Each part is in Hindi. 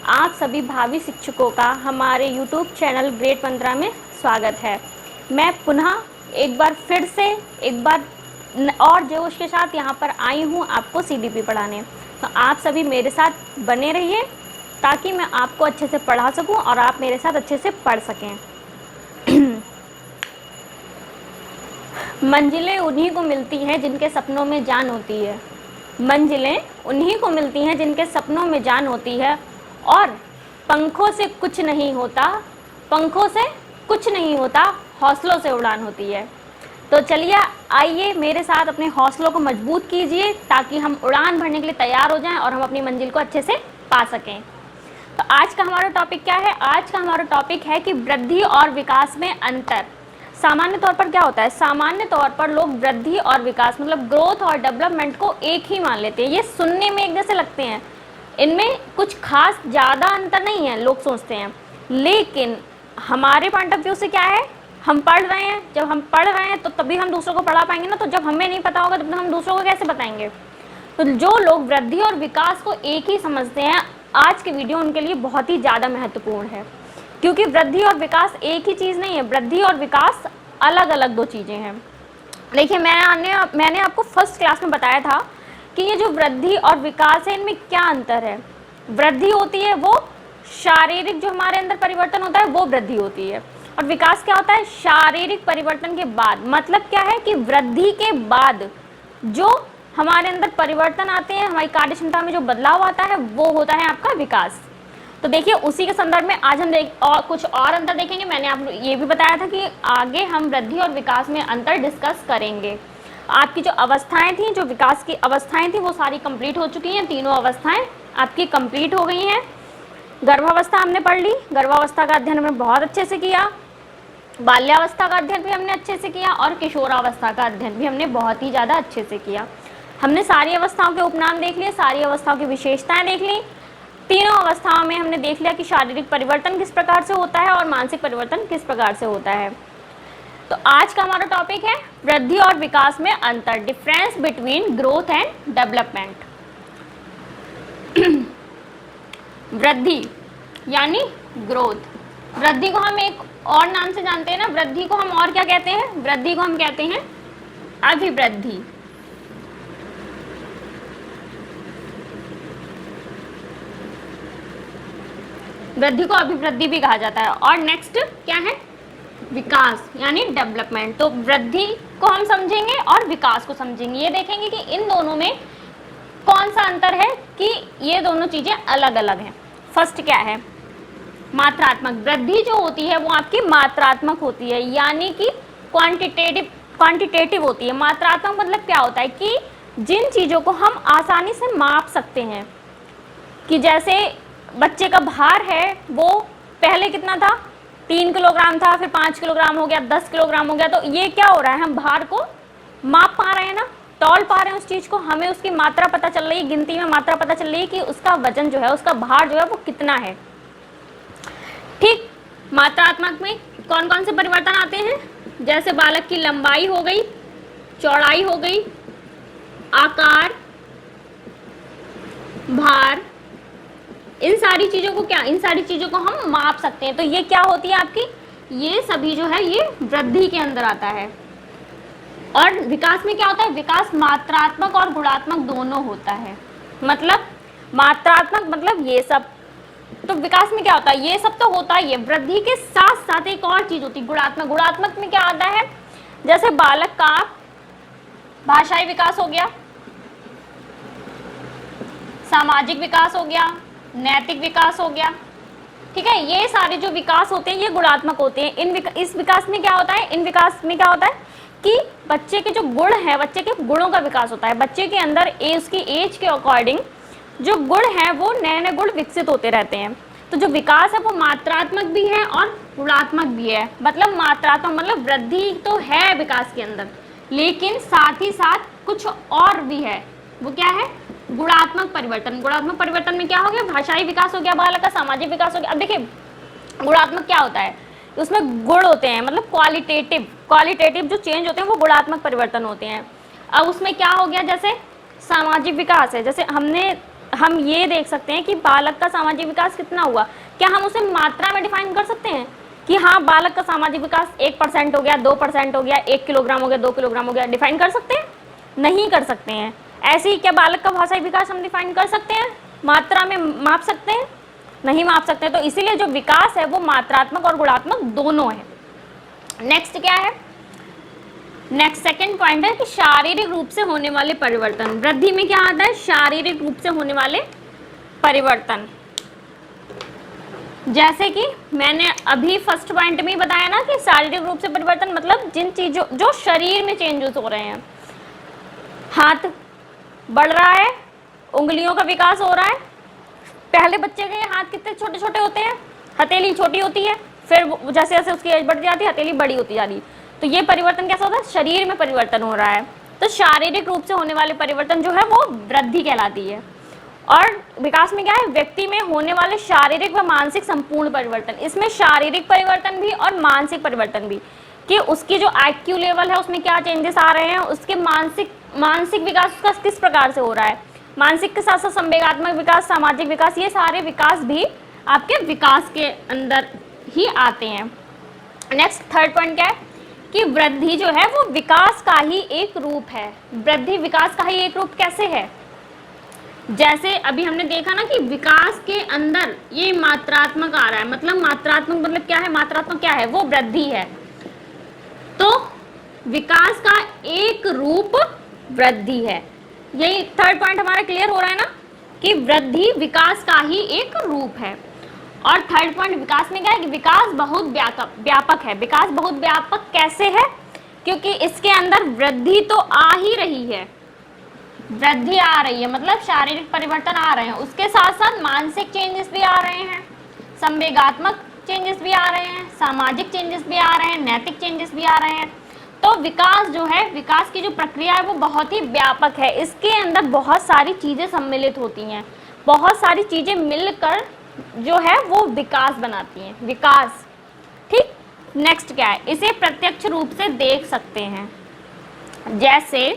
आप सभी भावी शिक्षकों का हमारे YouTube चैनल ग्रेड 15 में स्वागत है। मैं पुनः एक बार फिर से और जोश के साथ यहाँ पर आई हूँ आपको CDP पढ़ाने। तो आप सभी मेरे साथ बने रहिए ताकि मैं आपको अच्छे से पढ़ा सकूँ और आप मेरे साथ अच्छे से पढ़ सकें। मंजिलें उन्हीं को मिलती हैं जिनके सपनों में जान होती है। मंजिलें उन्हीं को मिलती हैं जिनके सपनों में जान होती है। और पंखों से कुछ नहीं होता, पंखों से कुछ नहीं होता, हौसलों से उड़ान होती है। तो चलिए आइए मेरे साथ अपने हौसलों को मजबूत कीजिए ताकि हम उड़ान भरने के लिए तैयार हो जाएं और हम अपनी मंजिल को अच्छे से पा सकें। तो आज का हमारा टॉपिक क्या है? आज का हमारा टॉपिक है कि वृद्धि और विकास में अंतर। सामान्य तौर पर क्या होता है? सामान्य तौर पर लोग वृद्धि और विकास मतलब ग्रोथ और डेवलपमेंट को एक ही मान लेते हैं। ये सुनने में एक जैसे लगते हैं, इनमें कुछ खास ज़्यादा अंतर नहीं है, लोग सोचते हैं। लेकिन हमारे पॉइंट ऑफ व्यू से क्या है, हम पढ़ रहे हैं, जब हम पढ़ रहे हैं तो तभी हम दूसरों को पढ़ा पाएंगे ना। तो जब हमें नहीं पता होगा तब हम दूसरों को कैसे बताएंगे? तो जो लोग वृद्धि और विकास को एक ही समझते हैं, आज की वीडियो उनके लिए बहुत ही ज़्यादा महत्वपूर्ण है, क्योंकि वृद्धि और विकास एक ही चीज़ नहीं है। वृद्धि और विकास अलग अलग दो चीज़ें हैं। देखिए मैंने आपको फर्स्ट क्लास में बताया था कि ये जो वृद्धि और विकास है इनमें क्या अंतर है। वृद्धि होती है वो शारीरिक, जो हमारे अंदर परिवर्तन होता है वो वृद्धि होती है, और विकास क्या होता है? शारीरिक परिवर्तन के बाद। मतलब क्या है कि वृद्धि के बाद जो हमारे अंदर परिवर्तन आते हैं, हमारी कार्य क्षमता में जो बदलाव आता है वो होता है आपका विकास। तो देखिए उसी के संदर्भ में आज हम कुछ और अंतर देखेंगे। मैंने आपको ये भी बताया था कि आगे हम वृद्धि और विकास में अंतर डिस्कस करेंगे। आपकी जो अवस्थाएं थी, जो विकास की अवस्थाएं थी वो सारी कंप्लीट हो चुकी हैं। तीनों अवस्थाएं आपकी कंप्लीट हो गई हैं। गर्भावस्था हमने पढ़ ली, गर्भावस्था का अध्ययन हमने बहुत अच्छे से किया, बाल्यावस्था का अध्ययन भी हमने अच्छे से किया, और किशोरावस्था का अध्ययन भी हमने बहुत ही ज़्यादा अच्छे से किया। हमने सारी अवस्थाओं के उपनाम देख लिए, सारी अवस्थाओं की विशेषताएं देख ली। तीनों अवस्थाओं में हमने देख लिया कि शारीरिक परिवर्तन किस प्रकार से होता है और मानसिक परिवर्तन किस प्रकार से होता है। तो आज का हमारा टॉपिक है वृद्धि और विकास में अंतर, difference between growth and development. वृद्धि यानी ग्रोथ। वृद्धि को हम एक और नाम से जानते हैं ना, वृद्धि को हम और क्या कहते हैं? वृद्धि को हम कहते हैं अभिवृद्धि। वृद्धि को अभिवृद्धि भी कहा जाता है। और नेक्स्ट क्या है? विकास यानी डेवलपमेंट। तो वृद्धि को हम समझेंगे और विकास को समझेंगे। ये देखेंगे कि इन दोनों में कौन सा अंतर है, कि ये दोनों चीजें अलग अलग हैं। फर्स्ट क्या है? मात्रात्मक। वृद्धि जो होती है वो आपकी मात्रात्मक होती है, यानी कि क्वांटिटेटिव होती है। मात्रात्मक मतलब क्या होता है कि जिन चीज़ों को हम आसानी से माप सकते हैं, कि जैसे बच्चे का भार है वो पहले कितना था? 3 किलोग्राम था, फिर 5 किलोग्राम हो गया, 10 किलोग्राम हो गया। तो ये क्या हो रहा है? हम भार को माप पा रहे हैं ना, तौल पा रहे हैं उस चीज़ को, हमें उसकी मात्रा पता चल रही है, गिनती में मात्रा पता चल रही है कि उसका वजन जो है, उसका भार जो है वो कितना है। ठीक। मात्रात्मक में कौन कौन से परिवर्तन आते हैं? जैसे बालक की लंबाई हो गई, चौड़ाई हो गई, आकार, भार, इन सारी चीज़ों को क्या, इन सारी चीज़ों को हम माप सकते हैं। तो ये क्या होती है आपकी? ये सभी जो है ये वृद्धि के अंदर आता है। और विकास में क्या होता है? विकास मात्रात्मक और गुणात्मक दोनों होता है। मतलब मात्रात्मक मतलब ये सब, तो विकास में क्या होता है? ये सब तो होता ही है। वृद्धि के साथ साथ एक और चीज होती है गुणात्मक। गुणात्मक में क्या आता है? जैसे बालक का भाषाई विकास हो गया, सामाजिक विकास हो गया, नैतिक विकास हो गया। ठीक है, ये सारे जो विकास होते हैं ये गुणात्मक होते हैं। इस विकास में क्या होता है? इन विकास में क्या होता है कि बच्चे के जो गुण है, बच्चे के गुणों का विकास होता है। बच्चे के अंदर उसकी एज के अकॉर्डिंग जो गुण है वो नए नए गुण विकसित होते रहते हैं। तो जो विकास है वो मात्रात्मक भी है और गुणात्मक भी है। मतलब मात्रात्मक मतलब वृद्धि तो है विकास के अंदर, लेकिन साथ ही साथ कुछ और भी है। वो क्या है? गुणात्मक परिवर्तन। गुणात्मक परिवर्तन में क्या हो गया? भाषाई विकास हो गया बालक का, सामाजिक विकास हो गया। अब देखिए गुणात्मक क्या होता है? उसमें गुण होते हैं, मतलब क्वालिटेटिव जो चेंज होते हैं वो गुणात्मक परिवर्तन होते हैं। अब उसमें क्या हो गया? जैसे सामाजिक विकास है, जैसे हमने हम ये देख सकते हैं कि बालक का सामाजिक विकास कितना हुआ। क्या हम उसे मात्रा में डिफाइन कर सकते हैं कि हाँ बालक का सामाजिक विकास 1% हो गया, 2% हो गया, 1 किलोग्राम हो गया, 2 किलोग्राम हो गया, डिफाइन कर सकते हैं? नहीं कर सकते हैं। ऐसे ही क्या बालक का भाषाई विकास हम डिफाइन कर सकते हैं, मात्रा में माप सकते हैं? नहीं माप सकते। तो इसीलिए जो विकास है वो मात्रात्मक और गुणात्मक दोनों है। नेक्स्ट क्या है, नेक्स्ट सेकंड पॉइंट है कि शारीरिक रूप से होने वाले परिवर्तन। वृद्धि में क्या आता है, शारीरिक रूप से होने वाले परिवर्तन। जैसे कि मैंने अभी फर्स्ट पॉइंट में ही बताया ना कि शारीरिक रूप से परिवर्तन मतलब जिन चीजों जो शरीर में चेंजेस हो रहे हैं। हाथ बढ़ रहा है, उंगलियों का विकास हो रहा है। पहले बच्चे के हाथ कितने छोटे छोटे होते हैं, हथेली छोटी होती है, फिर जैसे जैसे उसकी एज बढ़ जाती है हथेली बड़ी होती जा रही है। तो ये परिवर्तन कैसा होता है, शरीर में परिवर्तन हो रहा है। तो शारीरिक रूप से होने वाले परिवर्तन जो है वो वृद्धि कहलाती है। और विकास में क्या है, व्यक्ति में होने वाले शारीरिक व मानसिक संपूर्ण परिवर्तन। इसमें शारीरिक परिवर्तन भी और मानसिक परिवर्तन भी, कि उसकी जो IQ लेवल है उसमें क्या चेंजेस आ रहे हैं, उसके मानसिक विकास उसका किस प्रकार से हो रहा है। मानसिक के साथ साथ संवेगात्मक विकास, सामाजिक विकास, ये सारे विकास भी आपके विकास के अंदर ही आते हैं। नेक्स्ट थर्ड पॉइंट क्या है कि वृद्धि जो है वो विकास का ही एक रूप है। वृद्धि विकास का ही एक रूप कैसे है, जैसे अभी हमने देखा ना कि विकास के अंदर ये मात्रात्मक आ रहा है। मतलब मात्रात्मक मतलब क्या है, मात्रात्मक क्या है, वो वृद्धि है। तो विकास का एक रूप वृद्धि है। यही थर्ड पॉइंट हमारा क्लियर हो रहा है ना कि वृद्धि विकास का ही एक रूप है। और थर्ड पॉइंट विकास में क्या है कि विकास बहुत व्यापक है। विकास बहुत व्यापक कैसे है, क्योंकि इसके अंदर वृद्धि तो आ ही रही है, वृद्धि आ रही है मतलब शारीरिक परिवर्तन आ रहे हैं, उसके साथ साथ मानसिक चेंजेस भी आ रहे हैं, संवेगात्मक चेंजेस भी आ रहे हैं, सामाजिक चेंजेस भी आ रहे हैं, नैतिक चेंजेस भी आ रहे हैं। तो विकास जो है, विकास की जो प्रक्रिया है वो बहुत ही व्यापक है। इसके अंदर बहुत सारी चीज़ें सम्मिलित होती हैं, बहुत सारी चीज़ें मिलकर जो है वो विकास बनाती हैं, विकास। ठीक, नेक्स्ट क्या है, इसे प्रत्यक्ष रूप से देख सकते हैं। जैसे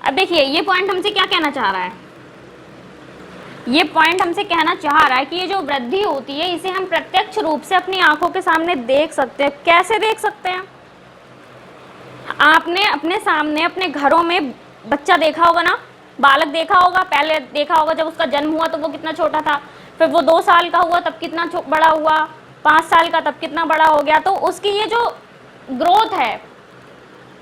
अब देखिए ये पॉइंट हमसे क्या कहना चाह रहा है, ये पॉइंट हमसे कहना चाह रहा है कि ये जो वृद्धि होती है इसे हम प्रत्यक्ष रूप से अपनी आंखों के सामने देख सकते हैं। कैसे देख सकते हैं, आपने अपने सामने अपने घरों में बच्चा देखा होगा ना, बालक देखा होगा, पहले देखा होगा जब उसका जन्म हुआ तो वो कितना छोटा था, फिर वो 2 साल का हुआ तब कितना बड़ा हुआ, 5 साल का तब कितना बड़ा हो गया। तो उसकी ये जो ग्रोथ है,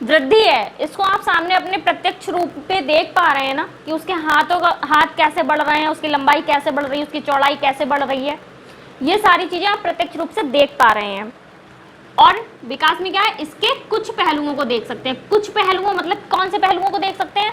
वृद्धि है, इसको आप सामने अपने प्रत्यक्ष रूप पे देख पा रहे हैं ना कि उसके हाथ कैसे बढ़ रहे हैं, उसकी लंबाई कैसे बढ़ रही है, उसकी चौड़ाई कैसे बढ़ रही है। ये सारी चीज़ें आप प्रत्यक्ष रूप से देख पा रहे हैं। और विकास में क्या है, इसके कुछ पहलुओं को देख सकते हैं। कुछ पहलुओं मतलब कौन से पहलुओं को देख सकते हैं,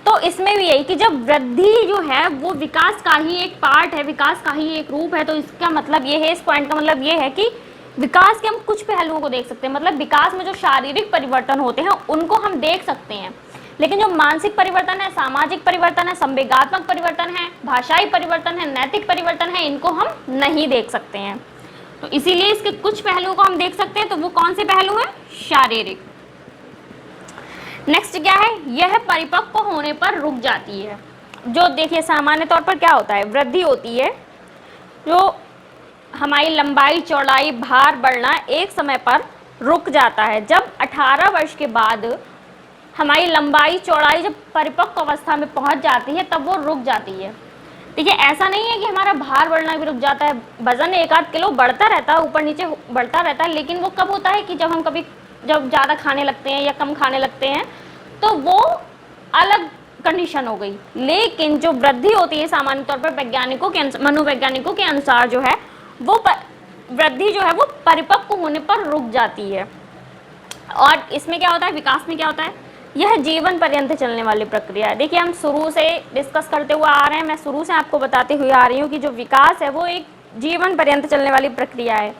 तो इसमें भी यही कि जब वृद्धि जो है वो विकास का ही एक पार्ट है, विकास का ही एक रूप है, तो इसका मतलब ये है, इस पॉइंट का मतलब ये है कि विकास के हम कुछ पहलुओं को देख सकते हैं। मतलब विकास में जो शारीरिक परिवर्तन होते हैं उनको हम देख सकते हैं, लेकिन जो मानसिक परिवर्तन है, सामाजिक परिवर्तन है, संवेगात्मक परिवर्तन है, भाषाई परिवर्तन है, नैतिक परिवर्तन है, इनको हम नहीं देख सकते हैं। तो इसीलिए इसके कुछ पहलुओं को हम देख सकते हैं। तो वो कौन से पहलू हैं, शारीरिक। नेक्स्ट क्या है, यह परिपक्व होने पर रुक जाती है। जो देखिए सामान्य तौर पर क्या होता है, वृद्धि होती है, जो हमारी लंबाई चौड़ाई भार बढ़ना एक समय पर रुक जाता है। जब 18 वर्ष के बाद हमारी लंबाई चौड़ाई जब परिपक्व अवस्था में पहुंच जाती है तब वो रुक जाती है। देखिए ऐसा नहीं है कि हमारा भार बढ़ना भी रुक जाता है, वजन 1-8 किलो बढ़ता रहता है, ऊपर नीचे बढ़ता रहता है, लेकिन वो कब होता है कि जब हम जब ज़्यादा खाने लगते हैं या कम खाने लगते हैं, तो वो अलग कंडीशन हो गई। लेकिन जो वृद्धि होती है सामान्य तौर पर वैज्ञानिकों के मनोवैज्ञानिकों के अनुसार जो है वो वृद्धि जो है वो परिपक्व होने पर रुक जाती है। और इसमें क्या होता है, विकास में क्या होता है, यह जीवन पर्यंत चलने वाली प्रक्रिया है। देखिए हम शुरू से डिस्कस करते हुए आ रहे हैं, मैं शुरू से आपको बताते हुए आ रही हूँ कि जो विकास है वो एक जीवन पर्यंत चलने वाली प्रक्रिया है।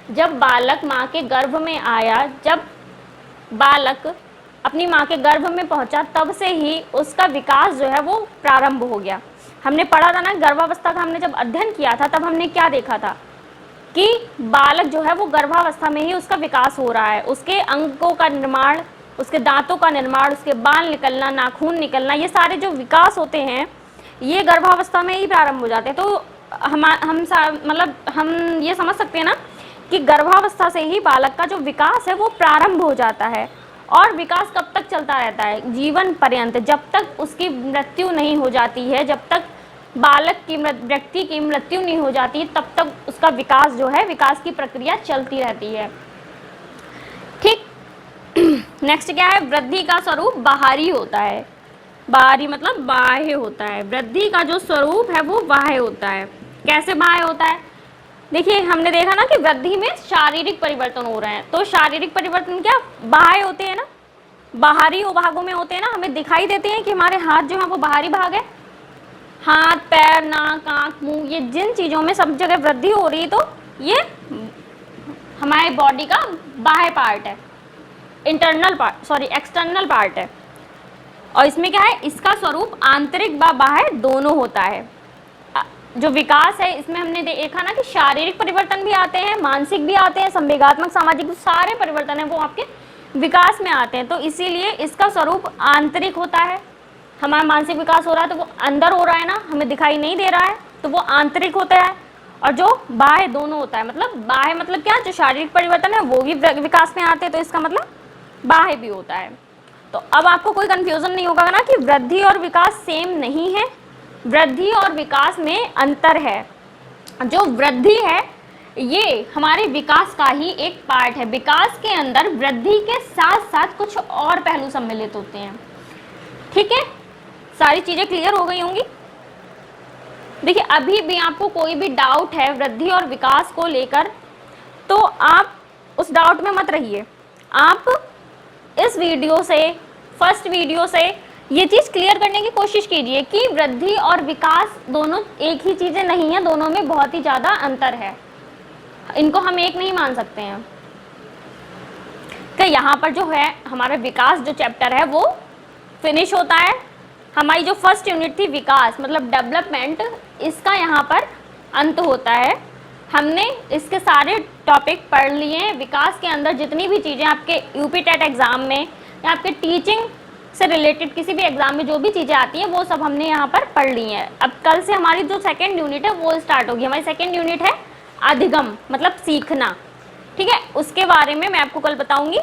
जब बालक माँ के गर्भ में आया, जब बालक अपनी माँ के गर्भ में पहुँचा, तब से ही उसका विकास जो है वो प्रारंभ हो गया। हमने पढ़ा था ना, गर्भावस्था का हमने जब अध्ययन किया था तब हमने क्या देखा था कि बालक जो है वो गर्भावस्था में ही उसका विकास हो रहा है। उसके अंगों का निर्माण, उसके दांतों का निर्माण, उसके बाल निकलना, नाखून निकलना, ये सारे जो विकास होते हैं ये गर्भावस्था में ही प्रारंभ हो जाते हैं। तो हम ये समझ सकते हैं ना कि गर्भावस्था से ही बालक का जो विकास है वो प्रारंभ हो जाता है। और विकास कब तक चलता रहता है? जीवन पर्यंत, जब तक उसकी मृत्यु नहीं हो जाती है, जब तक व्यक्ति की मृत्यु नहीं हो जाती, तब तक उसका विकास जो है, विकास की प्रक्रिया चलती रहती है। ठीक। नेक्स्ट क्या है? वृद्धि का स्वरूप बाहरी होता है। बाहरी मतलब बाह्य होता है। वृद्धि का जो स्वरूप है वो बाह्य होता है। कैसे बाह्य होता है? देखिए, हमने देखा ना कि वृद्धि में शारीरिक परिवर्तन हो रहे हैं। तो शारीरिक परिवर्तन क्या बाह्य होते हैं ना, बाहरी भागों में होते हैं ना, हमें दिखाई देते हैं कि हमारे हाथ जो है वो बाहरी भाग है। हाथ, पैर, नाक, आँख, मुंह, ये जिन चीज़ों में सब जगह वृद्धि हो रही है, तो ये हमारे बॉडी का बाह्य पार्ट है, एक्सटर्नल पार्ट है। और इसमें क्या है? इसका स्वरूप आंतरिक व बाह्य दोनों होता है। जो विकास है इसमें हमने देखा ना कि शारीरिक परिवर्तन भी आते हैं, मानसिक भी आते हैं, संवेगात्मक, सामाजिक, सारे परिवर्तन है वो आपके विकास में आते हैं। तो इसीलिए इसका स्वरूप आंतरिक होता है। हमारा मानसिक विकास हो रहा है तो वो अंदर हो रहा है ना, हमें दिखाई नहीं दे रहा है, तो वो आंतरिक होता है। और जो बाह्य दोनों होता है, मतलब बाह्य मतलब क्या? जो शारीरिक परिवर्तन है वो भी विकास में आते हैं, तो इसका मतलब बाह्य भी होता है। तो अब आपको कोई कंफ्यूजन नहीं होगा ना कि वृद्धि और विकास सेम नहीं है। वृद्धि और विकास में अंतर है। जो वृद्धि है ये हमारे विकास का ही एक पार्ट है। विकास के अंदर वृद्धि के साथ साथ कुछ और पहलू सम्मिलित होते हैं। ठीक है, सारी चीजें क्लियर हो गई होंगी। देखिए, अभी भी आपको कोई भी डाउट है वृद्धि और विकास को लेकर, तो आप उस डाउट में मत रहिए। आप इस वीडियो से, फर्स्ट वीडियो से ये चीज़ क्लियर करने की कोशिश कीजिए कि वृद्धि और विकास दोनों एक ही चीज़ें नहीं है, दोनों में बहुत ही ज़्यादा अंतर है। इनको हम एक नहीं मान सकते हैं। कि यहाँ पर जो है हमारा विकास जो चैप्टर है वो फिनिश होता है। हमारी जो फर्स्ट यूनिट थी विकास मतलब डेवलपमेंट, इसका यहाँ पर अंत होता है। हमने इसके सारे टॉपिक पढ़ लिए हैं। विकास के अंदर जितनी भी चीज़ें आपके यूपी टेट एग्ज़ाम में या आपके टीचिंग से रिलेटेड किसी भी एग्जाम में जो भी चीज़ें आती हैं वो सब हमने यहाँ पर पढ़ ली हैं। अब कल से हमारी जो सेकेंड यूनिट है वो स्टार्ट होगी। हमारी सेकेंड यूनिट है अधिगम मतलब सीखना। ठीक है, उसके बारे में मैं आपको कल बताऊंगी।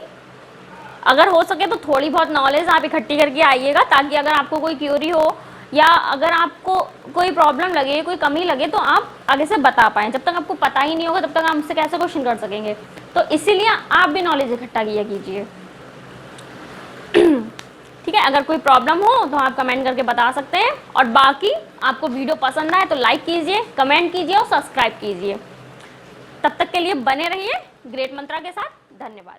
अगर हो सके तो थोड़ी बहुत नॉलेज आप इकट्ठी करके आइएगा, ताकि अगर आपको कोई क्यूरी हो या अगर आपको कोई प्रॉब्लम लगे, कोई कमी लगे, तो आप आगे से बता पाएँ। जब तक आपको पता ही नहीं होगा तब तक आप हमसे कैसे क्वेश्चन कर सकेंगे। तो इसीलिए आप भी नॉलेज इकट्ठा किया कीजिए। ठीक है, अगर कोई प्रॉब्लम हो तो आप कमेंट करके बता सकते हैं। और बाकी आपको वीडियो पसंद आए तो लाइक कीजिए, कमेंट कीजिए और सब्सक्राइब कीजिए। तब तक के लिए बने रहिए ग्रेट मंत्रा के साथ। धन्यवाद।